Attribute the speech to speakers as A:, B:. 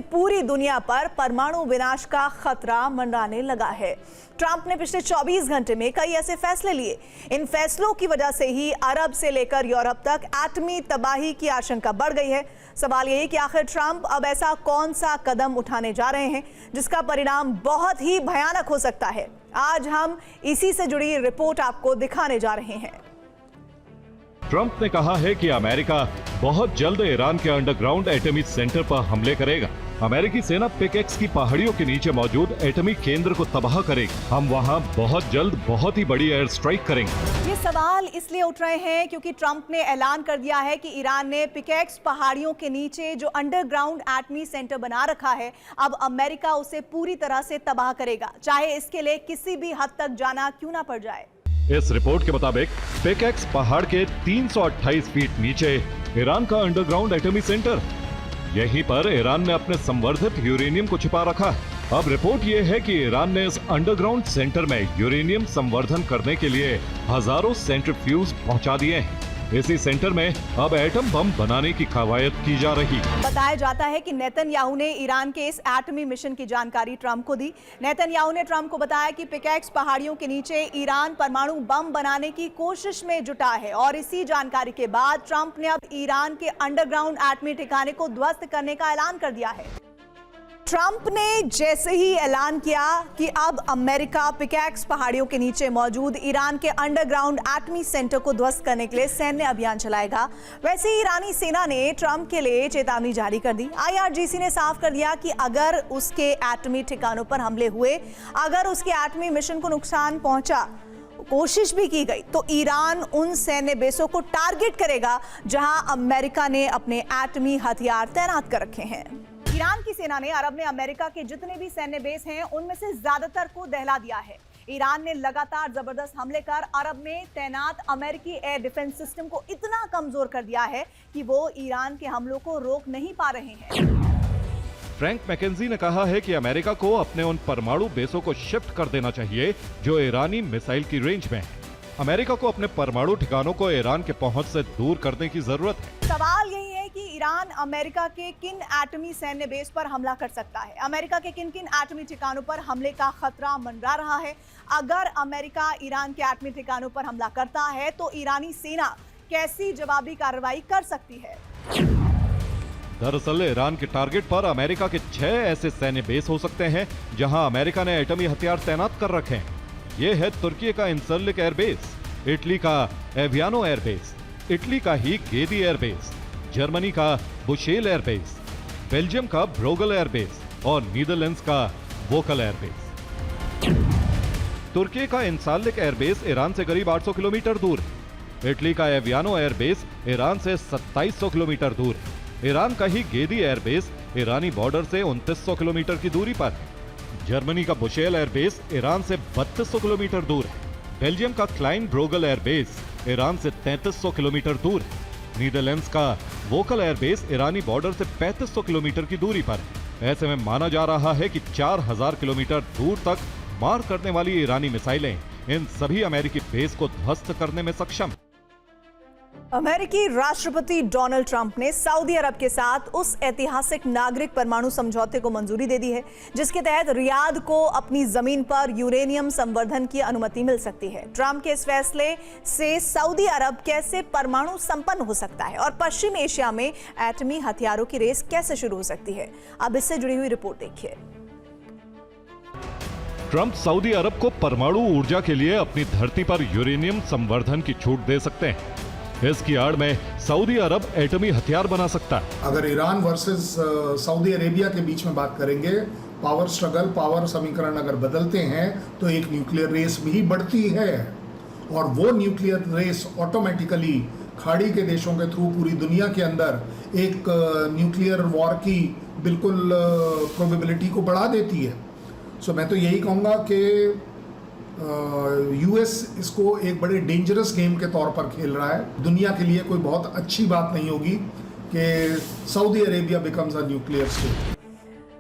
A: पूरी दुनिया पर परमाणु विनाश का खतरा मंडराने लगा है। ट्रंप ने पिछले 24 घंटे में कई ऐसे फैसले लिए। इन फैसलों की वजह से ही अरब से लेकर यूरोप तक एटमी तबाही की आशंका बढ़ गई है। सवाल यही कि आखिर ट्रंप अब ऐसा कौन सा कदम उठाने जा रहे हैं जिसका परिणाम बहुत ही भयानक हो सकता है। आज हम इसी से जुड़ी रिपोर्ट आपको दिखाने जा रहे हैं।
B: ट्रंप ने कहा है कि अमेरिका बहुत जल्द ईरान के अंडरग्राउंड एटमी सेंटर पर हमले करेगा। अमेरिकी सेना पिकेक्स की पहाड़ियों के नीचे मौजूद एटमी केंद्र को तबाह करेगी। हम वहां बहुत जल्द बहुत ही बड़ी एयर स्ट्राइक करेंगे।
A: ये सवाल इसलिए उठ रहे हैं क्योंकि ट्रंप ने ऐलान कर दिया है कि ईरान ने पिकेक्स पहाड़ियों के नीचे जो अंडरग्राउंड एटमी सेंटर बना रखा है, अब अमेरिका उसे पूरी तरह से तबाह करेगा, चाहे इसके लिए किसी भी हद तक जाना क्यों ना पड़ जाए।
B: इस रिपोर्ट के मुताबिक पिकेक्स पहाड़ के 328 फीट नीचे ईरान का अंडरग्राउंड एटमी सेंटर, यहीं पर ईरान ने अपने संवर्धित यूरेनियम को छिपा रखा है। अब रिपोर्ट ये है कि ईरान ने इस अंडरग्राउंड सेंटर में यूरेनियम संवर्धन करने के लिए हजारों सेंट्रीफ्यूज पहुंचा दिए हैं। इसी सेंटर में अब एटम बम बनाने की कवायद की जा रही है।
A: बताया जाता है कि नेतन्याहू ने ईरान के इस एटमी मिशन की जानकारी ट्रंप को दी। नेतन्याहू ने ट्रंप को बताया कि पिकेक्स पहाड़ियों के नीचे ईरान परमाणु बम बनाने की कोशिश में जुटा है और इसी जानकारी के बाद ट्रंप ने अब ईरान के अंडरग्राउंड एटमी ठिकाने को ध्वस्त करने का ऐलान कर दिया है। ट्रंप ने जैसे ही ऐलान किया कि अब अमेरिका पिकेक्स पहाड़ियों के नीचे मौजूद ईरान के अंडरग्राउंड एटमी सेंटर को ध्वस्त करने के लिए सैन्य अभियान चलाएगा, वैसे ही ईरानी सेना ने ट्रंप के लिए चेतावनी जारी कर दी। IRGC ने साफ कर दिया कि अगर उसके एटमी ठिकानों पर हमले हुए, अगर उसके एटमी मिशन को नुकसान पहुंचा, कोशिश भी की गई, तो ईरान उन सैन्य बेसों को टारगेट करेगा जहां अमेरिका ने अपने एटमी हथियार तैनात कर रखे हैं। ईरान की सेना ने अरब में अमेरिका के जितने भी सैन्य बेस हैं उनमें से ज्यादातर को दहला दिया है। ईरान ने लगातार जबरदस्त हमले कर अरब में तैनात अमेरिकी एयर डिफेंस सिस्टम को इतना कमजोर कर दिया है कि वो ईरान के हमलों को रोक नहीं पा रहे हैं।
B: फ्रैंक मैकेंजी ने कहा है कि अमेरिका को अपने उन परमाणु बेसों को शिफ्ट कर देना चाहिए जो ईरानी मिसाइल की रेंज में है। अमेरिका को अपने परमाणु ठिकानों को ईरान के पहुंच से दूर करने की जरूरत है।
A: सवाल यही है कि ईरान अमेरिका के किन एटमी सैन्य बेस पर हमला कर सकता है, अमेरिका के किन किन एटमी ठिकानों पर हमले का खतरा मंडरा रहा है। अगर अमेरिका ईरान के एटमी ठिकानों पर हमला करता है तो ईरानी सेना कैसी जवाबी कार्रवाई कर सकती है।
B: दरअसल ईरान के टारगेट पर अमेरिका के 6 ऐसे सैन्य बेस हो सकते हैं जहां अमेरिका ने एटमी हथियार तैनात कर रखे हैं। ये है तुर्की का इंसर्लिक एयरबेस, इटली का एवियानो एयरबेस, इटली का ही गेदी एयरबेस, जर्मनी का बुशेल एयरबेस, बेल्जियम का ब्रोगल एयरबेस और नीदरलैंड्स का वोकल एयरबेस। तुर्की का इंसालिक एयरबेस ईरान से करीब 800 किलोमीटर दूर है। इटली का एवियानो एयरबेस ईरान से 2700 किलोमीटर दूर है। ईरान का ही गेदी एयरबेस ईरानी बॉर्डर से 2900 किलोमीटर की दूरी पर है। जर्मनी का बुशेल एयरबेस ईरान से 3200 किलोमीटर दूर है। बेल्जियम का क्लाइन ब्रोगल एयरबेस ईरान से 3300 किलोमीटर दूर है। नीदरलैंड्स का वोकल एयरबेस ईरानी बॉर्डर से 3500 किलोमीटर की दूरी पर है। ऐसे में माना जा रहा है कि 4000 किलोमीटर दूर तक मार करने वाली ईरानी मिसाइलें इन सभी अमेरिकी बेस को ध्वस्त करने में सक्षम।
A: अमेरिकी राष्ट्रपति डोनाल्ड ट्रंप ने सऊदी अरब के साथ उस ऐतिहासिक नागरिक परमाणु समझौते को मंजूरी दे दी है जिसके तहत रियाद को अपनी जमीन पर यूरेनियम संवर्धन की अनुमति मिल सकती है। ट्रंप के इस फैसले से सऊदी अरब कैसे परमाणु संपन्न हो सकता है और पश्चिम एशिया में एटमी हथियारों की रेस कैसे शुरू हो सकती है, अब इससे जुड़ी हुई रिपोर्ट देखिए।
B: ट्रंप सऊदी अरब को परमाणु ऊर्जा के लिए अपनी धरती पर यूरेनियम संवर्धन की छूट दे सकते हैं। इसकी आड़ में सऊदी अरब एटमी हथियार बना सकता है।
C: अगर ईरान वर्सेस सऊदी अरेबिया के बीच में बात करेंगे, पावर स्ट्रगल, पावर समीकरण अगर बदलते हैं तो एक न्यूक्लियर रेस भी बढ़ती है और वो न्यूक्लियर रेस ऑटोमेटिकली खाड़ी के देशों के थ्रू पूरी दुनिया के अंदर एक न्यूक्लियर वॉर की बिल्कुल प्रोबेबिलिटी को बढ़ा देती है। सो मैं तो यही कहूँगा कि US इसको एक बड़े डेंजरस गेम के तौर पर खेल रहा है। दुनिया के लिए कोई बहुत अच्छी बात नहीं होगी कि Saudi Arabia becomes a nuclear state.